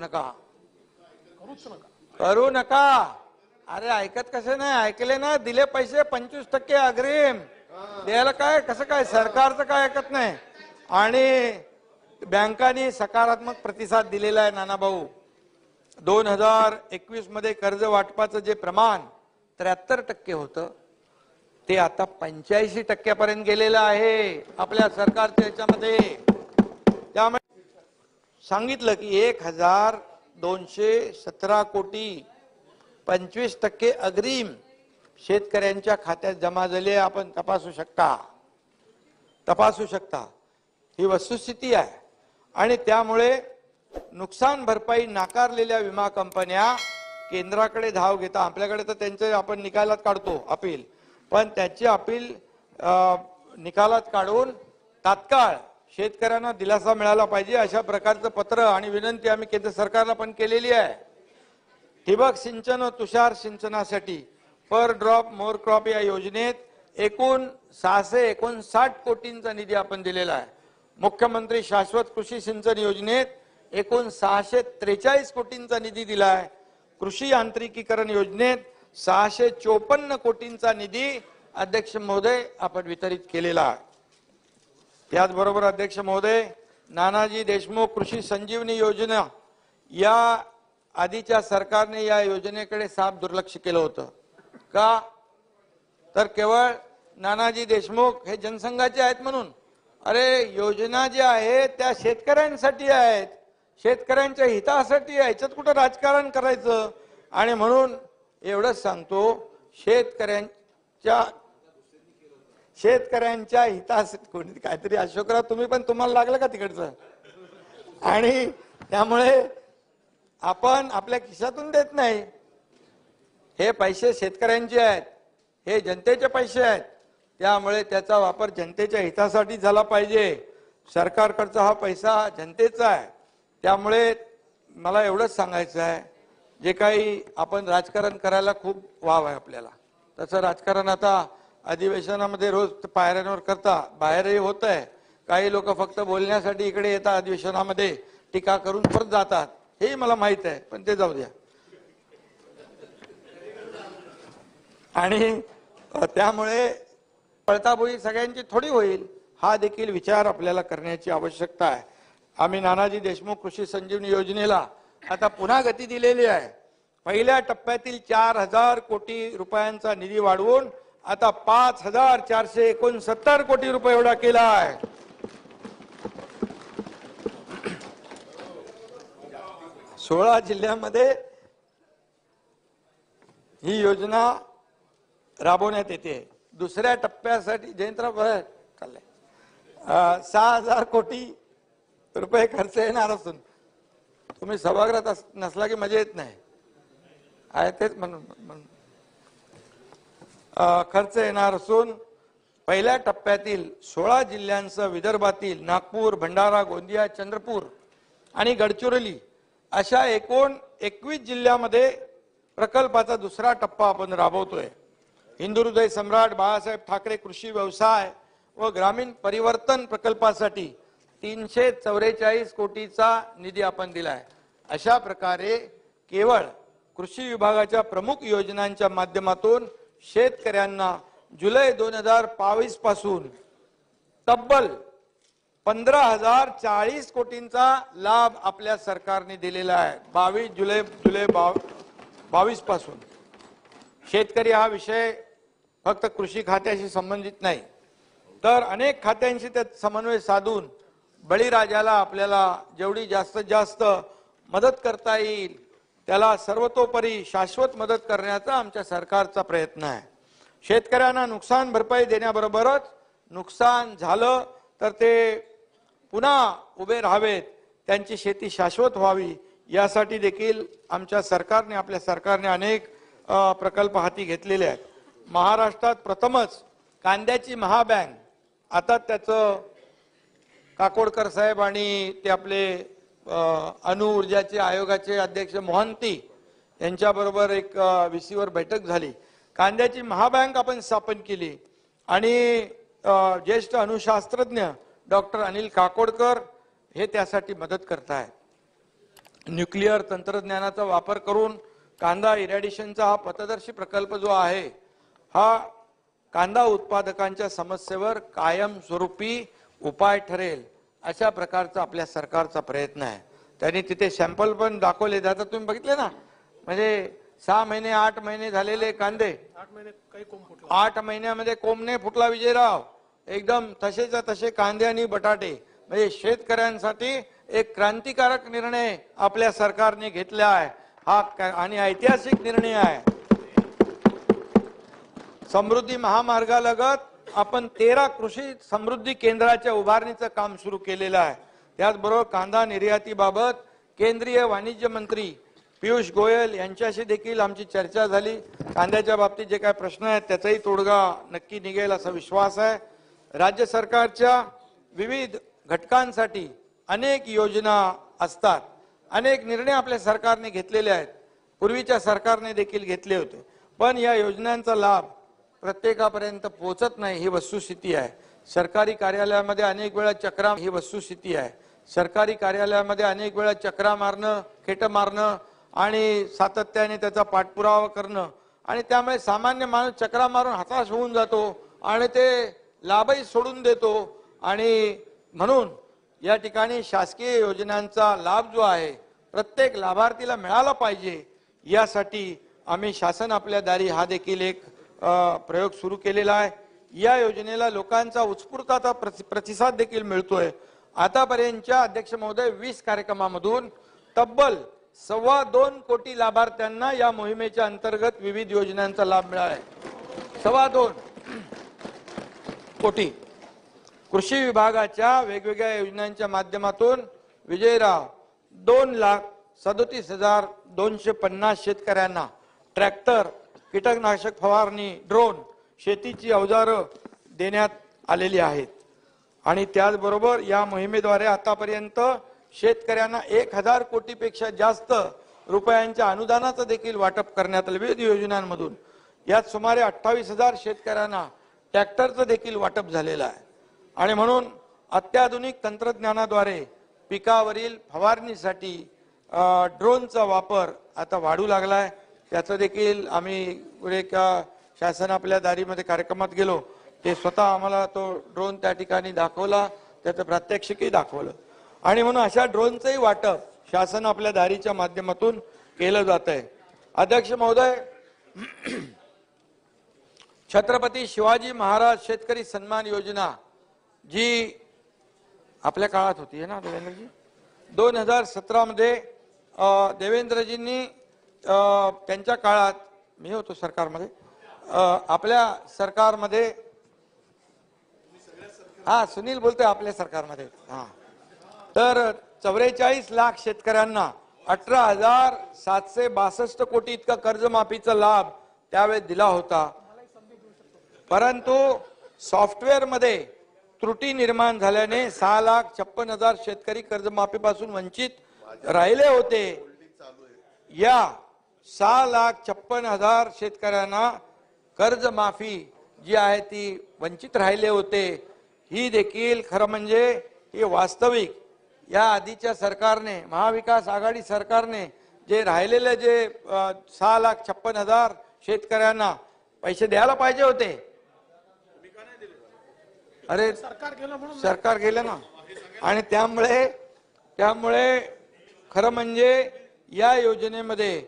नका, करू नका. अरे ऐकत कसे नाही, ऐकले ना, दिले पैसे 25% अग्रिम द्यायला काय, कसं काय, सरकारचं काय ऐकत नाही. आणि बँकांनी सकारात्मक प्रतिसाद दिलेला आहे नाना भाऊ. 2021 मध्ये कर्ज वाटपाचं जे प्रमाण 73% होतं ते आता 85% पर्यंत गेलेलं आहे आपल्या सरकारच्या याच्यामध्ये. त्यामुळे सांगितलं की 1217 कोटी 25% अग्रिम शेतकऱ्यांच्या खात्यात जमा झाले. आपण तपासू शकता ही वस्तुस्थिती आहे. आणि त्यामुळे नुकसान भरपाई नाकारलेल्या विमा कंपन्या केंद्राकडे धाव घेता. आपल्याकडे तर त्यांचे आपण निकालात काढतो अपील, पण त्याची अपील निकालात काढून तात्काळ शेतकऱ्यांना दिलासा मिळाला पाहिजे अशा प्रकारचं पत्र आणि विनंती आम्ही केंद्र सरकारला पण केलेली आहे. ठिबक सिंचन व तुषार सिंचनासाठी पर ड्रॉप मोर क्रॉप या योजनेत एकूण 659 कोटींचा निधी आपण दिलेला आहे. मुख्यमंत्री शाश्वत कृषी सिंचन योजनेत एकूण 643 कोटींचा निधी दिला आहे. कृषी यांत्रिकीकरण योजनेत 654 कोटींचा निधी अध्यक्ष महोदय आपण वितरित केलेला आहे. त्याचबरोबर अध्यक्ष महोदय, नानाजी देशमुख कृषी संजीवनी योजना या आधीच्या सरकारने या योजनेकडे साफ दुर्लक्ष केलं होतं. का तर केवळ नानाजी देशमुख हे जनसंघाचे आहेत म्हणून. अरे योजना ज्या आहेत त्या शेतकऱ्यांसाठी आहेत, शेतकऱ्यांच्या हितासाठी आहे, याच्यात कुठं राजकारण करायचं. आणि म्हणून एवढंच सांगतो, शेतकऱ्यांच्या हितासाठी कोणी काहीतरी, अशोकराव तुम्ही पण, तुम्हाला लागलं का तिकडचं. आणि त्यामुळे आपण आपल्या खिशातून देत नाही, हे पैसे शेतकऱ्यांचे आहेत, हे जनतेचे पैसे आहेत. त्यामुळे त्याचा वापर जनतेच्या हितासाठी झाला पाहिजे. सरकारकडचा हा पैसा जनतेचा आहे. त्यामुळे मला एवढंच सांगायचं आहे, जे काही आपण राजकारण करायला खूप वाव आहे आपल्याला, तसं राजकारण आता अधिवेशनामध्ये रोज पायऱ्यांवर करता, बाहेरही होत आहे. काही लोक फक्त बोलण्यासाठी इकडे येतात, अधिवेशनामध्ये टीका करून परत जातात, हेही मला माहित आहे, पण ते जाऊ द्या. आणि त्यामुळे पळताबोळी सगळ्यांची थोडी होईल, हा देखील विचार आपल्याला करण्याची आवश्यकता आहे. आम्ही नानाजी देशमुख कृषी संजीवनी योजनेला आता पुन्हा गती दिलेली आहे. पहिल्या टप्प्यातील 4000 कोटी रुपयांचा निधी वाढवून आता 5469 कोटी रुपये एवढा केला आहे. 16 जिल्ह्यांमध्ये ही योजना राबवण्यात येते. दुसऱ्या टप्प्यासाठी जयंतराव चाललंय 6000 कोटी रुपये खर्च येणार असून, तुम्ही सभागृहात नसला की मजा येत नाही, आहे तेच म्हणून खर्च येणार असून पहिल्या टप्प्यातील 16 जिल्ह्यांसह विदर्भातील नागपूर, भंडारा, गोंदिया, चंद्रपूर आणि गडचिरोली अशा एकूण 21 जिल्ह्यामध्ये प्रकल्पाचा दुसरा टप्पा आपण राबवतोय. हिंदुहृदय सम्राट बाळासाहेब ठाकरे कृषी व्यवसाय व ग्रामीण परिवर्तन प्रकल्पासाठी 344 कोटीचा निधी आपण दिलाय. अशा प्रकारे केवळ कृषी विभागाच्या प्रमुख योजनांच्या माध्यमातून शेतकऱ्यांना जुलै 2022 पासून तब्बल 15,040 कोटींचा लाभ आपल्या सरकारने दिलेला आहे. 22 जुलै 22 पासून. शेतकरी हा विषय फक्त कृषी खात्याशी संबंधित नाही, तर अनेक खात्यांशी त्यात समन्वय साधून बळीराजाला आपल्याला जेवढी जास्तीत जास्त मदत करता येईल त्याला सर्वतोपरी शाश्वत मदत करण्याचा आमच्या सरकारचा प्रयत्न आहे. शेतकऱ्यांना नुकसान भरपाई देण्याबरोबरच नुकसान झालं तर ते पुन्हा उभे राहावेत, त्यांची शेती शाश्वत व्हावी यासाठी देखील आमच्या सरकारने, आपल्या सरकारने अनेक प्रकल्प हाती घेतलेले आहेत. महाराष्ट्रात प्रथमच कांद्याची महाबँक, आता त्याचं काकोडकर साहेब आणि ते आपले अणु ऊर्जाचे आयोगाचे अध्यक्ष मोहंती यांच्याबरोबर एक VC वर बैठक झाली. कांद्याची महाबँक आपण स्थापन केली आणि ज्येष्ठ अणुशास्त्रज्ञ डॉक्टर अनिल काकोडकर हे त्यासाठी मदत करतायत. न्यूक्लिअर तंत्रज्ञानाचा वापर करून कांदा इरॅडिशनचा हा पथदर्शी प्रकल्प जो आहे हा कांदा उत्पादकांच्या समस्येवर कायमस्वरूपी उपाय ठरेल अशा प्रकारचा आपल्या सरकारचा प्रयत्न आहे। त्यांनी तिथे सॅम्पल पण दाखवले, आता तुम्ही बघितले ना, म्हणजे 6 महिने 8 महिने झालेले कांदे, 8 महिन्यामध्ये कोंब नाही फुटला विजयराव, एकदम तसेच्या तसे कांदे आणि बटाटे। म्हणजे शेतकऱ्यांसाठी एक क्रांतिकारक निर्णय आपल्या सरकारने घेतला आहे हा आणि ऐतिहासिक निर्णय आहे। समृद्धी महामार्गालगत आपण 13 कृषी समृद्धी केंद्राच्या उभारणीचं काम सुरू केलेलं आहे। त्याचबरोबर कांदा निर्यातीबाबत केंद्रीय वाणिज्य मंत्री पियुष गोयल यांच्याशी देखील आमची चर्चा झाली। कांद्याच्या बाबतीत जे काही प्रश्न आहेत त्याचाही तोडगा नक्की निघेल असा विश्वास आहे। राज्य सरकारच्या विविध घटकांसाठी अनेक योजना असतात, अनेक निर्णय आपल्या सरकारने घेतलेले आहेत, पूर्वीच्या सरकारने देखील घेतले होते, पण या योजनांचा लाभ प्रत्येकापर्यंत पोहोचत नाही ही वस्तुस्थिती आहे। सरकारी कार्यालयामध्ये अनेक वेळा चक्रा ही वस्तुस्थिती आहे। सरकारी कार्यालयामध्ये अनेक वेळा चक्रा मारणं, खेट मारणं आणि सातत्याने त्याचा पाठपुरावा करणं आणि त्यामुळे सामान्य माणूस चक्रा मारून हताश होऊन जातो आणि ते लाभही सोडून देतो। आणि म्हणून या ठिकाणी शासकीय योजनांचा लाभ जो आहे प्रत्येक लाभार्थीला मिळाला पाहिजे, यासाठी आम्ही शासन आपल्या दारी हा देखील एक प्रयोग सुरू केलेला आहे। या योजनेला लोकांचा उत्स्फूर्त प्रतिसाद देखील मिळतोय। आतापर्यंतच्या अध्यक्ष महोदय 20 कार्यक्रमामधून तब्बल 2.25 कोटी लाभार्थ्यांना या मोहिमेच्या अंतर्गत विविध योजनांचा लाभ मिळाला आहे। 2.25 कोटी कृषी विभागाच्या वेगवेगळ्या योजनांच्या माध्यमातून विजयराव 2,37,250 शेतकऱ्यांना ट्रॅक्टर, कीटकनाशक फवारणी, ड्रोन, शेतीची अवजारं देण्यात आलेली आहेत। आणि त्याचबरोबर या मोहिमेद्वारे आतापर्यंत शेतकऱ्यांना 1,000 कोटीपेक्षा जास्त रुपयांच्या अनुदानाचं देखील वाटप करण्यात आले विविध योजनांमधून। यात सुमारे 28,000 शेतकऱ्यांना ट्रॅक्टरचं देखील वाटप झालेलं आहे। आणि म्हणून अत्याधुनिक तंत्रज्ञानाद्वारे पिकावरील फवारणीसाठी ड्रोनचा वापर आता वाढू लागलाय। त्याचं देखील आम्ही एका शासन आपल्या दारीमध्ये कार्यक्रमात गेलो, ते स्वतः आम्हाला तो ड्रोन त्या ठिकाणी दाखवला, त्याचं प्रात्यक्षिकही दाखवलं। आणि म्हणून अशा ड्रोनचंही वाटप शासन आपल्या दारीच्या माध्यमातून केलं जात आहे। अध्यक्ष महोदय, छत्रपती शिवाजी महाराज शेतकरी सन्मान योजना जी आपल्या काळात होती ना देवेंद्रजी, 2017 मध्ये देवेंद्रजींनी त्यांच्या काळात, मी होतो सरकारमध्ये, आपल्या सरकारमध्ये, हा सुनील बोलतोय, आपल्या सरकारमध्ये, हा, तर 44 लाख शेतकऱ्यांना 18,762 कोटी इतका कर्जमाफीचा लाभ त्यावेळेस दिला होता। परंतु सॉफ्टवेअर मध्ये त्रुटी निर्माण झाल्याने 6,56,000 शेतकरी कर्जमाफीपासून वंचित राहिले होते। या 6,56,000 शेतकऱ्यांना कर्जमाफी जी आहे ती वंचित राहिले होते। ही देखील खरं म्हणजे ही वास्तविक या आधीच्या सरकारने, महाविकास आघाडी सरकारने जे राहिलेले जे 6,56,000 शेतकऱ्यांना पैसे द्यायला पाहिजे होते, अरे सरकार गेलं ना। आणि त्यामुळे खरं म्हणजे या योजनेमध्ये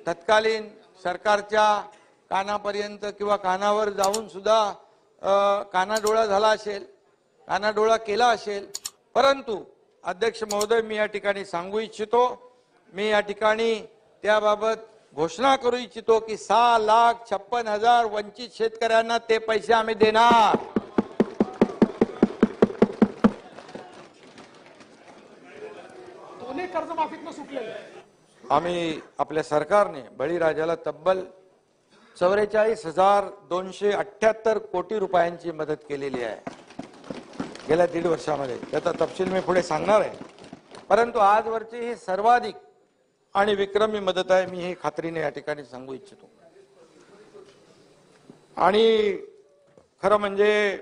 तत्कालीन सरकारच्या कानापर्यंत किंवा कानावर जाऊन सुद्धा कानाडोळा झाला असेल, कानाडोळा केला असेल। परंतु अध्यक्ष महोदय, मी या ठिकाणी सांगू इच्छितो, मी या ठिकाणी त्याबाबत घोषणा करू इच्छितो की 6,56,000 वंचित शेतकऱ्यांना ते पैसे आम्ही देणार। दोन्ही कर्जमाफीतून सुटलेले आम्ही आपल्या सरकारने बळीराजाला तब्बल 44,278 कोटी रुपयांची मदत केलेली आहे गेल्या 1.5 वर्षामध्ये। त्याचा तपशील मी पुढे सांगणार आहे, परंतु आजवरची ही सर्वाधिक आणि विक्रमी मदत आहे, मी ही खात्रीने या ठिकाणी सांगू इच्छितो। आणि खरं म्हणजे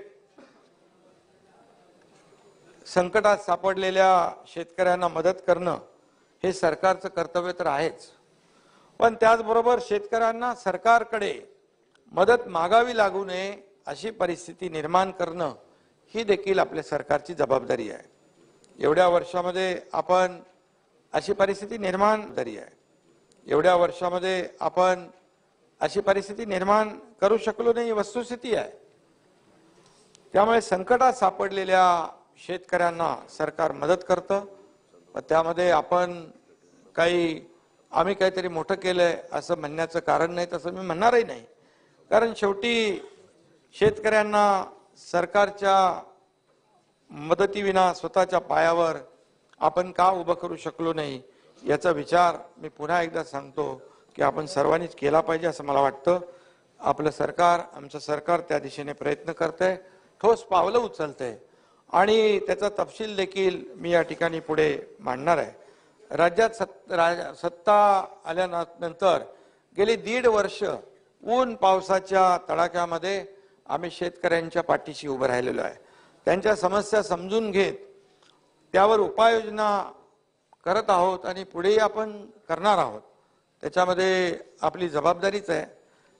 संकटात सापडलेल्या शेतकऱ्यांना मदत करणं हे सरकारचं कर्तव्य तर आहेच, पण त्याचबरोबर शेतकऱ्यांना सरकारकडे मदत मागावी लागू नये अशी परिस्थिती निर्माण करणं ही देखील आपल्या सरकारची जबाबदारी आहे. एवढ्या वर्षामध्ये आपण अशी परिस्थिती निर्माण झाली आहे. एवढ्या वर्षामध्ये आपण अशी परिस्थिती निर्माण करू शकलो नाही, वस्तुस्थिती आहे. त्यामुळे संकटात सापडलेल्या शेतकऱ्यांना सरकार मदत करतं. त्यामध्ये आपण आम्ही काहीतरी मोठं केलंय असं म्हणण्याचं कारण नाही, तसं मी म्हणणारही नाही. कारण शेवटी शेतकऱ्यांना सरकारच्या मदतीविना स्वतःच्या पायावर आपण का उभं करू शकलो नाही याचा विचार मी पुन्हा एकदा सांगतो की आपण सर्वांनीच केला पाहिजे असं मला वाटतं. आपलं सरकार, आमचं सरकार त्या दिशेने प्रयत्न करतंय, ठोस पावलं उचलतंय आणि त्याचा तपशील देखील मी या ठिकाणी पुढे मांडणार आहे. राज्यात सत्ता आल्यानंतर गेली 1.5 वर्ष ऊन पावसाच्या तडाख्यामध्ये आम्ही शेतकऱ्यांच्या पाठीशी उभं राहिलेलो आहे. त्यांच्या समस्या समजून घेत त्यावर उपाययोजना करत आहोत आणि पुढेही आपण करणार आहोत. त्याच्यामध्ये आपली जबाबदारीच आहे.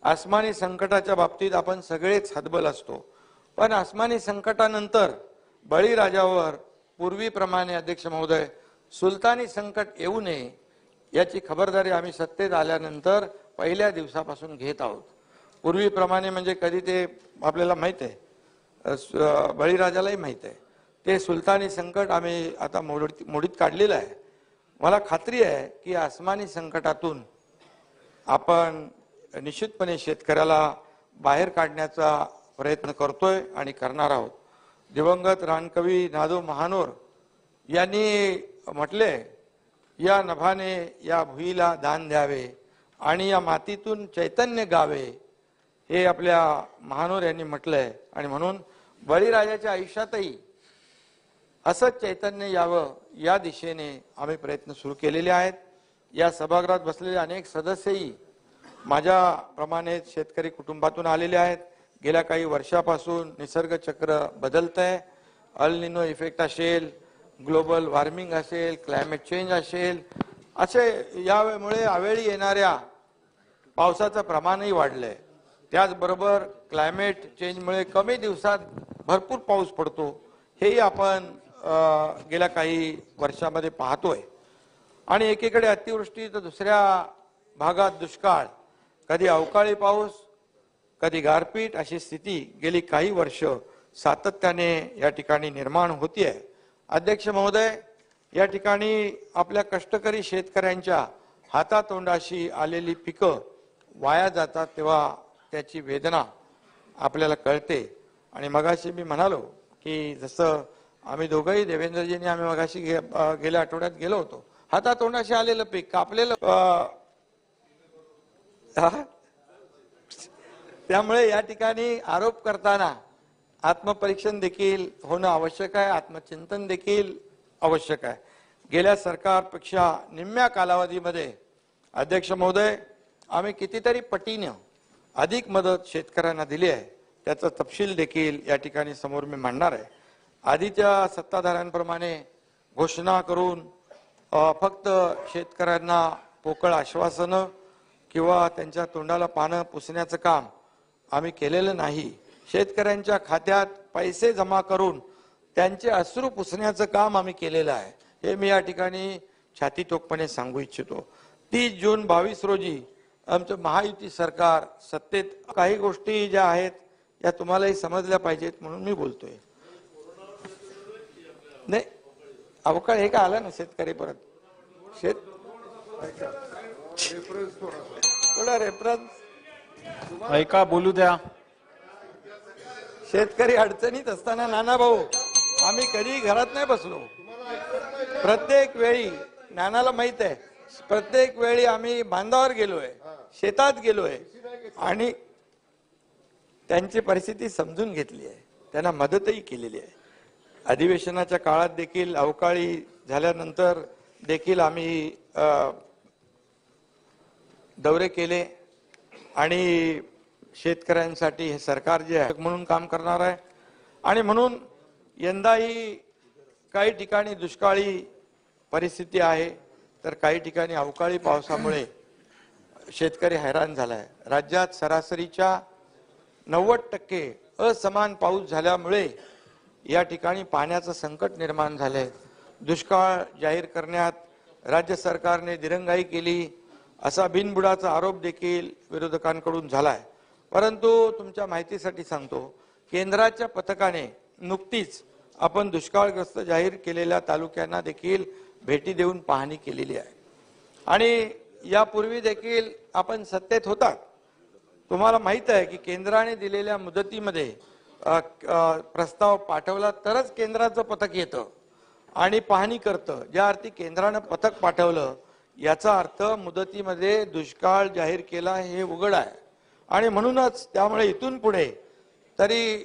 आसमानी संकटाच्या बाबतीत आपण सगळेच हतबल असतो, पण आसमानी संकटानंतर बळीराजावर पूर्वीप्रमाणे अध्यक्ष महोदय सुलतानी संकट येऊ नये याची खबरदारी आम्ही सत्तेत आल्यानंतर पहिल्या दिवसापासून घेत आहोत. पूर्वीप्रमाणे म्हणजे कधी ते आपल्याला माहित आहे, बळीराजालाही माहित आहे, ते सुलतानी संकट आम्ही आता मोडीत काढलेलं आहे. मला खात्री आहे की आसमानी संकटातून आपण निश्चितपणे शेतकऱ्याला बाहेर काढण्याचा प्रयत्न करतोय आणि करणार आहोत. दिवंगत रानकवी नादो महानोर यांनी म्हटले, या नभाने या भुईला दान द्यावे आणि या मातीतून चैतन्य गावे, हे आपल्या महानोर यांनी म्हटलंय. आणि म्हणून बळीराजाच्या आयुष्यातही असंच चैतन्य यावं या दिशेने आम्ही प्रयत्न सुरू केलेले आहेत. या सभागृहात बसलेले अनेक सदस्यही माझ्याप्रमाणे शेतकरी कुटुंबातून आलेले आहेत. गेल्या काही वर्षापासून निसर्ग चक्र बदलतंय. अल निनो इफेक्ट असेल, ग्लोबल वॉर्मिंग असेल, क्लायमेट चेंज असेल, असे यामुळे अवेळी येणाऱ्या पावसाचं प्रमाणही वाढलंय. त्याचबरोबर क्लायमेट चेंजमुळे कमी दिवसात भरपूर पाऊस पडतो, हेही आपण गेल्या काही वर्षामध्ये पाहतोय. आणि एकीकडे अतिवृष्टी तर दुसऱ्या भागात दुष्काळ, कधी अवकाळी पाऊस, कधी गारपीट, अशी स्थिती गेली काही वर्ष सातत्याने या ठिकाणी निर्माण होतीये. अध्यक्ष महोदय, या ठिकाणी आपल्या कष्टकरी शेतकऱ्यांच्या हातातोंडाशी आलेली पिकं वाया जातात तेव्हा त्याची वेदना आपल्याला कळते. आणि मगाशी मी म्हणालो की जसं आम्ही दोघंही, देवेंद्रजींनी आम्ही मगाशी गेल्या आठवड्यात गेलो होतो, हातातोंडाशी आलेलं पीक कापलेलं, त्यामुळे या ठिकाणी आरोप करताना आत्मपरीक्षण देखील होणं आवश्यक आहे, आत्मचिंतन देखील आवश्यक आहे. गेल्या सरकारपेक्षा निम्म्या कालावधीमध्ये अध्यक्ष महोदय आम्ही कितीतरी पटीने अधिक मदत शेतकऱ्यांना दिली आहे. त्याचा तपशील देखील या ठिकाणी समोर मी मांडणार आहे. आधीच्या सत्ताधाऱ्यांप्रमाणे घोषणा करून फक्त शेतकऱ्यांना पोकळ आश्वासनं किंवा त्यांच्या तोंडाला पानं पुसण्याचं काम आम्ही केलेलं नाही. शेतकऱ्यांच्या खात्यात पैसे जमा करून त्यांचे अश्रू पुसण्याचं काम आम्ही केलेलं आहे. हे मी या ठिकाणी छातीतोकपणे सांगू इच्छितो. 30 जून 22 रोजी आमचं महायुती सरकार सत्तेत, काही गोष्टी ज्या आहेत या तुम्हालाही समजल्या पाहिजेत म्हणून मी बोलतोय. नाही, अवकाळ हे का आला ना शेतकरी परत थोडा रेफरन्स ऐका, बोलू द्या. शेतकरी अडचणीत असताना नाना भाऊ आम्ही कधी घरात नाही बसलो. प्रत्येक वेळी नानाला माहित आहे, प्रत्येक वेळी आम्ही बांधावर गेलोय, शेतात गेलोय आणि त्यांची परिस्थिती समजून घेतली आहे, त्यांना मदतही केलेली आहे. अधिवेशनाच्या काळात देखील, अवकाळी झाल्यानंतर देखील आम्ही दौरे केले आणि शेतकऱ्यांसाठी हे सरकार जे आहे म्हणून काम करणार आहे. आणि म्हणून यंदाही काही ठिकाणी दुष्काळी परिस्थिती आहे, तर काही ठिकाणी अवकाळी पावसामुळे शेतकरी हैराण झालाय. राज्यात सरासरीच्या 90% असमान पाऊस झाल्यामुळे या ठिकाणी पाण्याचं संकट निर्माण झालंय. दुष्काळ जाहीर करण्यात राज्य सरकारने दिरंगाई केली असा बिनबुडाचा आरोप देखील विरोधकांकडून झालाय. परंतु तुमच्या माहितीसाठी सांगतो, केंद्राच्या पथकाने नुकतीच आपण दुष्काळग्रस्त जाहीर केलेल्या तालुक्यांना देखील भेटी देऊन पाहणी केलेली आहे आणि यापूर्वी देखील आपण सत्तेत होतात. तुम्हाला माहित आहे की केंद्राने दिलेल्या मुदतीमध्ये प्रस्ताव पाठवला तरच केंद्राचं पथक येतं आणि पाहणी करतं. ज्या अर्थी केंद्रानं पथक पाठवलं याचा अर्थ मुदतीमध्ये दुष्काळ जाहीर केला हे उघड आहे आणि म्हणूनच त्यामुळे इथून पुढे तरी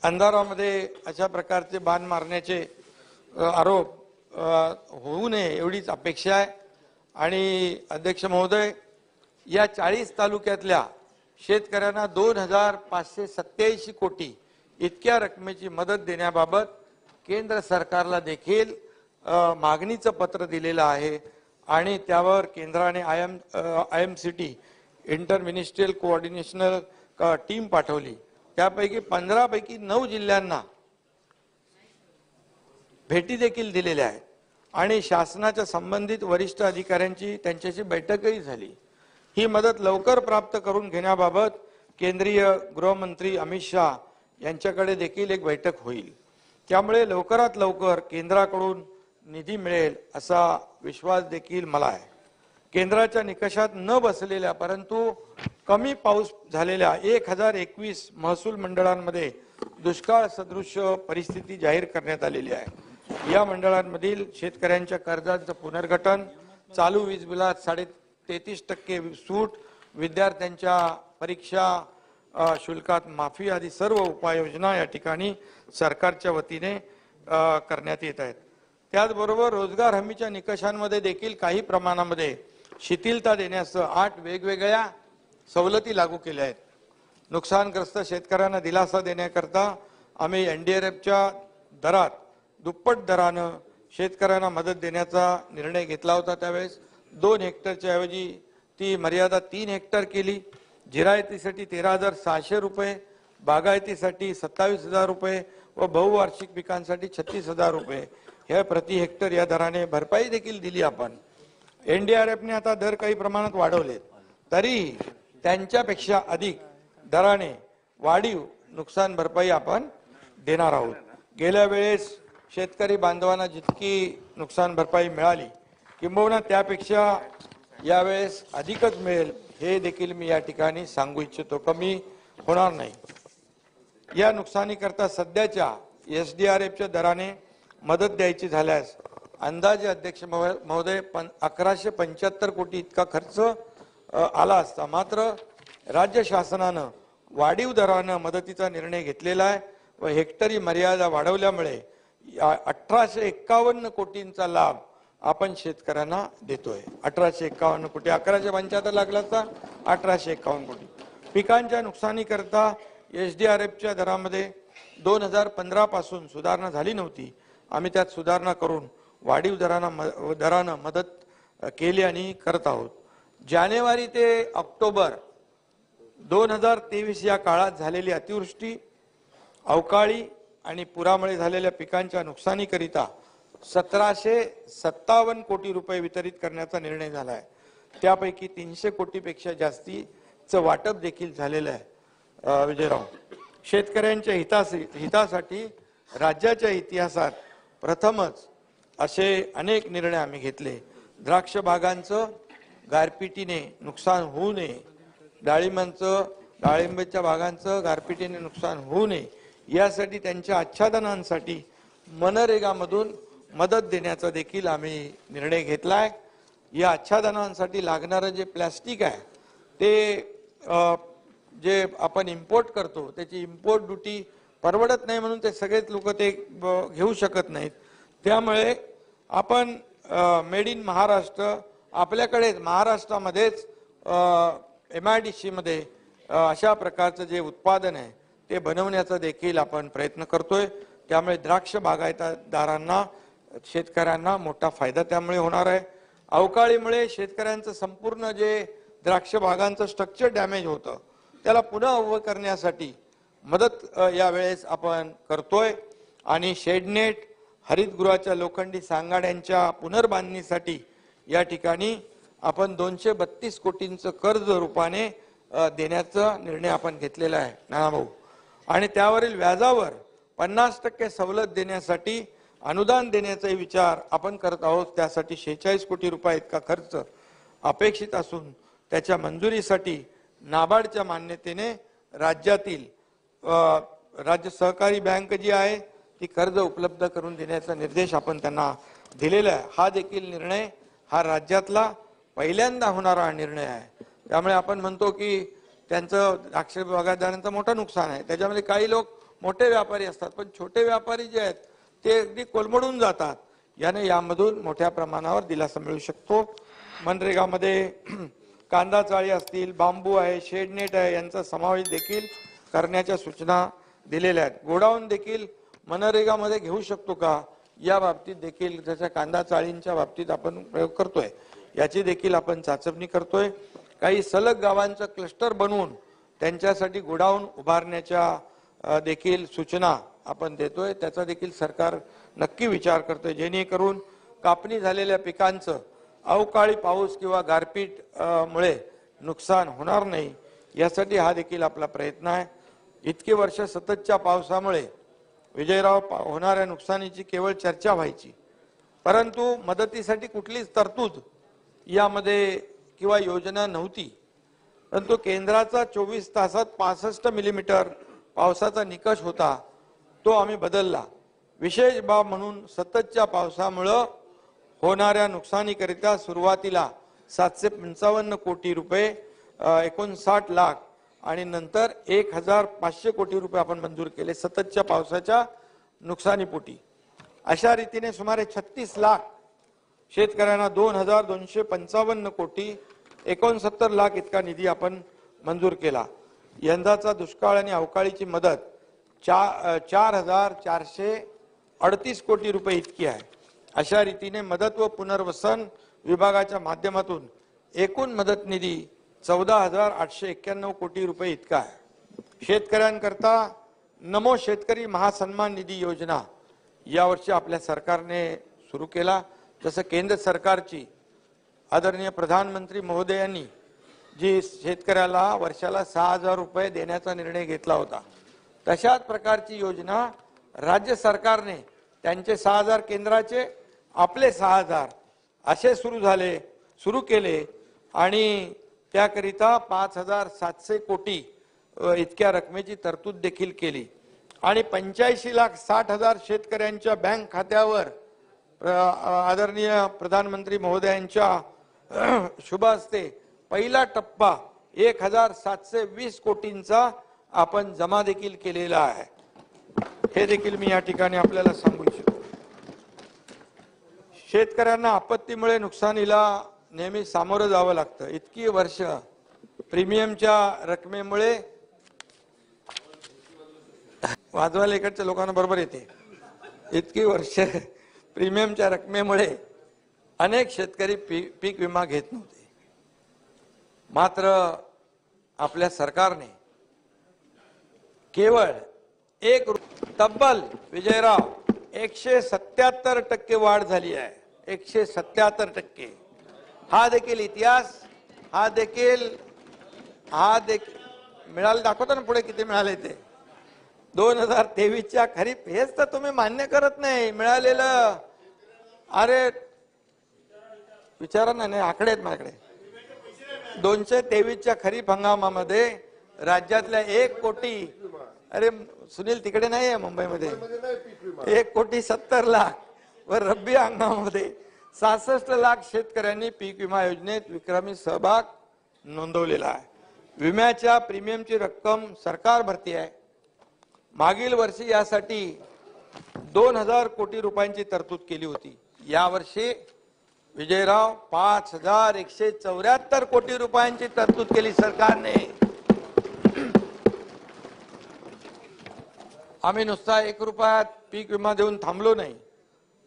अंधारामध्ये अशा प्रकारचे बाण मारण्याचे आरोप होऊ नये एवढीच अपेक्षा आहे. आणि अध्यक्ष महोदय, या 40 तालुक्यातल्या शेतकऱ्यांना 2587 कोटी इतक्या रकमेची मदत देण्याबाबत केंद्र सरकारला देखील मागणीचं पत्र दिलेलं आहे आणि त्यावर केंद्राने IMCT इंटर मिनिस्ट्रियल कोऑर्डिनेशनल टीम पाठवली. त्यापैकी 15 पैकी 9 जिल्ह्यांना भेटी देखील दिलेल्या आहेत आणि शासनाच्या संबंधित वरिष्ठ अधिकाऱ्यांची त्यांच्याशी बैठकही झाली. ही मदत लवकर प्राप्त करून घेण्याबाबत केंद्रीय गृहमंत्री अमित शाह यांच्याकडे देखील एक बैठक होईल. त्यामुळे लवकरात लवकर केंद्राकडून निधी मिळेल असा विश्वास देखील मला आहे. केंद्राच्या निकषात न बसलेल्या परंतु कमी पाऊस झालेल्या 1021 महसूल मंडळांमध्ये दुष्काळ सदृश परिस्थिती जाहीर करण्यात आलेली आहे. या मंडळांमधील शेतकऱ्यांच्या कर्जांचं पुनर्गठन, चालू वीज बिलात 33% सूट, विद्यार्थ्यांच्या परीक्षा शुल्कात माफी आदी सर्व उपाययोजना या ठिकाणी सरकारच्या वतीने करण्यात येत आहेत. त्याचबरोबर रोजगार हमीच्या निकषांमध्ये देखील काही प्रमाणामध्ये शिथिलता देण्यासह 8 वेगवेगळ्या सवलती लागू केल्या आहेत. नुकसानग्रस्त शेतकऱ्यांना दिलासा देण्याकरता आम्ही NDRFच्या दरात दुप्पट दरानं शेतकऱ्यांना मदत देण्याचा निर्णय घेतला होता. त्यावेळेस 2 हेक्टरच्या ऐवजी ती मर्यादा 3 हेक्टर केली. जिरायतीसाठी 13,600 रुपये, बागायतीसाठी 27,000 रुपये व बहुवार्षिक पिकांसाठी 36,000 रुपये हे प्रति हेक्टर या दराने भरपाई देखील दिली. आपण NDRFने आता दर काही प्रमाणात वाढवले तरी त्यांच्यापेक्षा अधिक दराने वाढीव नुकसान भरपाई आपण देणार आहोत. गेल्या वेळेस शेतकरी बांधवांना जितकी नुकसान भरपाई मिळाली किंबहुना त्यापेक्षा यावेळेस अधिकच मिळेल हे देखील मी या ठिकाणी सांगू इच्छितो. कमी होणार नाही. या नुकसानीकरता सध्याच्या SDRFच्या दराने मदत द्यायची झाल्यास अंदाजे अध्यक्ष महोदय 1175 कोटी इतका खर्च आला असता. मात्र राज्य शासनानं वाढीव दरानं मदतीचा निर्णय घेतलेला आहे व हेक्टरी मर्यादा वाढवल्यामुळे 1851 कोटींचा लाभ आपण शेतकऱ्यांना देतोय. 1851 कोटी, 1175 लागला असता 1851 कोटी. पिकांच्या नुकसानीकरता SDRFच्या दरामध्ये 2015 पासून सुधारणा झाली नव्हती. आम्ही त्यात सुधारणा करून वाढीव दरानं मदत केली आणि करत आहोत. जानेवारी ते ऑक्टोबर 2023 या काळात झालेली अतिवृष्टी, अवकाळी आणि पुरामुळे झालेल्या पिकांच्या नुकसानीकरिता 1757 कोटी रुपये वितरित करण्याचा निर्णय झाला आहे. त्यापैकी 300 कोटीपेक्षा जास्तीचं वाटप देखील झालेलं आहे. विजयराव, शेतकऱ्यांच्या हितासाठी राज्याच्या इतिहासात प्रथमच असे अनेक निर्णय आम्ही घेतले. द्राक्ष बागांचं गारपिटीने नुकसान होऊ नये, डाळिंबाच्या बागांचं गारपिटीने नुकसान होऊ नये यासाठी त्यांच्या आच्छादनांसाठी मनरेगामधून मदत देण्याचा देखील आम्ही निर्णय घेतलाय. या आच्छादनांसाठी लागणारं जे प्लास्टिक आहे ते जे आपण इम्पोर्ट करतो त्याची इम्पोर्ट ड्युटी परवडत नाही म्हणून ते सगळेच लोक ते घेऊ शकत नाहीत. त्यामुळे आपण मेड इन महाराष्ट्र आपल्याकडे महाराष्ट्रामध्येच MIDC मध्ये अशा प्रकारचं जे उत्पादन आहे ते बनवण्याचा देखील आपण प्रयत्न करतोय. त्यामुळे द्राक्ष बागायतदारांना शेतकऱ्यांना मोठा फायदा त्यामुळे होणार आहे। अवकाळीमुळे शेतकऱ्यांचं संपूर्ण जे द्राक्ष बागांचं स्ट्रक्चर डॅमेज होतं त्याला पुन्हा उभं करण्यासाठी मदत यावेळेस आपण करतोय आणि शेडनेट हरितगृहाच्या लोखंडी सांगाड्यांच्या पुनर्बांधणीसाठी या ठिकाणी आपण 232 कोटींचं कर्ज रूपाने देण्याचा निर्णय आपण घेतलेला आहे नानाभाऊ आणि त्यावरील व्याजावर 50% सवलत देण्यासाठी अनुदान देण्याचाही विचार आपण करत आहोत। त्यासाठी 46 कोटी रुपये इतका खर्च अपेक्षित असून त्याच्या मंजुरीसाठी नाबार्डच्या मान्यतेने राज्यातील राज्य सहकारी बँक जी आहे ती कर्ज उपलब्ध करून देण्याचा निर्देश आपण त्यांना दिलेला आहे। हा देखील निर्णय हा राज्यातला पहिल्यांदा होणारा निर्णय आहे। त्यामुळे आपण म्हणतो की त्यांचं द्राक्ष बागायतदारांचं मोठं नुकसान आहे, त्याच्यामध्ये काही लोक मोठे व्यापारी असतात पण छोटे व्यापारी जे आहेत ते अगदी कोलमडून जातात। याने यामधून मोठ्या प्रमाणावर दिलासा मिळू शकतो। मनरेगामध्ये कांदा चाळी असतील, बांबू आहे, शेडनेट आहे यांचा समावेश देखील करण्याच्या सूचना दिलेल्या आहेत। गोडाऊन देखील मनरेगामध्ये घेऊ शकतो का या बाबतीत देखील जशा कांदा चाळींच्या बाबतीत आपण प्रयोग करतोय याची देखील आपण चाचपणी करतोय। काही सलग गावांचं क्लस्टर बनवून त्यांच्यासाठी गोडाऊन उभारण्याच्या देखील सूचना आपण देतोय। त्याचा देखील सरकार नक्की विचार करतोय जेणेकरून कापणी झालेल्या पिकांचं अवकाळी पाऊस किंवा गारपीट मुळे नुकसान होणार नाही यासाठी हा देखील आपला प्रयत्न आहे। इतकी वर्ष सततच्या पावसामुळे विजयराव होणाऱ्या नुकसानीची केवळ चर्चा व्हायची परंतु मदतीसाठी कुठलीच तरतूद यामध्ये किंवा योजना नव्हती। परंतु केंद्राचा 24 तासात 65 मिलीमीटर पावसाचा निकष होता तो आम्ही बदलला। विशेष बाब म्हणून सततच्या पावसामुळे होणाऱ्या नुकसानीकरिता सुरुवातीला 755 कोटी रुपये 59 लाख आणि नंतर 1500 कोटी रुपये आपण मंजूर केले सततच्या पावसाच्या नुकसानीपोटी। अशा रीतीने सुमारे 36 लाख शेतकऱ्यांना 2255 कोटी 69 लाख इतका निधी आपण मंजूर केला। यंदाचा दुष्काळ आणि अवकाळीची मदत 4438 कोटी रुपये इतकी आहे। अशा रीतीने मदत व पुनर्वसन विभागाच्या माध्यमातून एकूण मदत निधी 14891 कोटी रुपये इतका आहे। शेतकऱ्यांकरता नमो शेतकरी महासन्मान निधी योजना यावर्षी आपल्या सरकारने सुरू केला। जसं केंद्र सरकारची आदरणीय प्रधानमंत्री महोदयांनी जी शेतकऱ्याला वर्षाला 6000 रुपये देण्याचा निर्णय घेतला होता तशाच प्रकारची योजना राज्य सरकारने त्यांचे 6000 केंद्राचे आपले 6000 असे सुरू केले आणि त्याकरिता 5700 कोटी इतक्या रकमेची तरतूद देखील केली आणि 85,60,000 शेतकऱ्यांच्या बँक खात्यावर आदरणीय प्रधानमंत्री महोदयांच्या शुभ हस्ते पहिला टप्पा 1720 कोटींचा आपण जमा देखील केलेला आहे। हे देखील मी या ठिकाणी आपल्याला सांगू इच्छितो। शेतकऱ्यांना आपत्तीमुळे नुकसानीला नेहमी सामोरं जावं लागतं। इतकी वर्ष प्रीमियमच्या रकमेमुळे वाजवायला इकडच्या लोकांना बरोबर येते। इतकी वर्ष प्रीमियमच्या रकमेमुळे अनेक शेतकरी पीक विमा घेत नव्हते। मात्र आपल्या सरकारने केवळ तब्बल विजयराव 177% वाढ झाली आहे। 177%। हा देखील इतिहास हा देखील मिळाले दाखवतो ना पुढे किती मिळाले ते 2023च्या खरीप। हेच तर तुम्ही मान्य करत नाही मिळालेलं। अरे विचारा ना, आकडे आहेत माझ्याकडे। 223च्या खरीप हंगामामध्ये राज्यातल्या 1 कोटी, अरे सुनील तिकडे नाही आहे मुंबईमध्ये, 1,70,00,000 व रब्बी हंगामामध्ये 66 लाख शेतकऱ्यांनी पीक विमा योजनेत विक्रमी सहभाग नोंदवलेला आहे। विम्याच्या प्रीमियमची रक्कम सरकार भरती आहे। मागील वर्षी यासाठी 2000 कोटी रुपयांची तरतूद केली होती। यावर्षी विजयराव 5174 कोटी रुपयांची तरतूद केली सरकारने। आम्ही नुसता 1 रुपयात पीक विमा देऊन थांबलो नाही,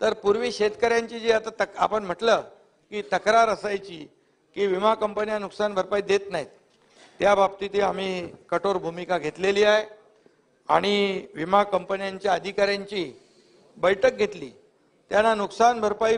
तर पूर्वी शेतकऱ्यांची जी आता आपण म्हटलं की तक्रार असायची की विमा कंपन्या नुकसान भरपाई देत नाहीत, त्या बाबतीत आम्ही कठोर भूमिका घेतलेली आहे आणि विमा कंपन्यांच्या अधिकाऱ्यांची बैठक घेतली. त्यांना नुकसान भरपाई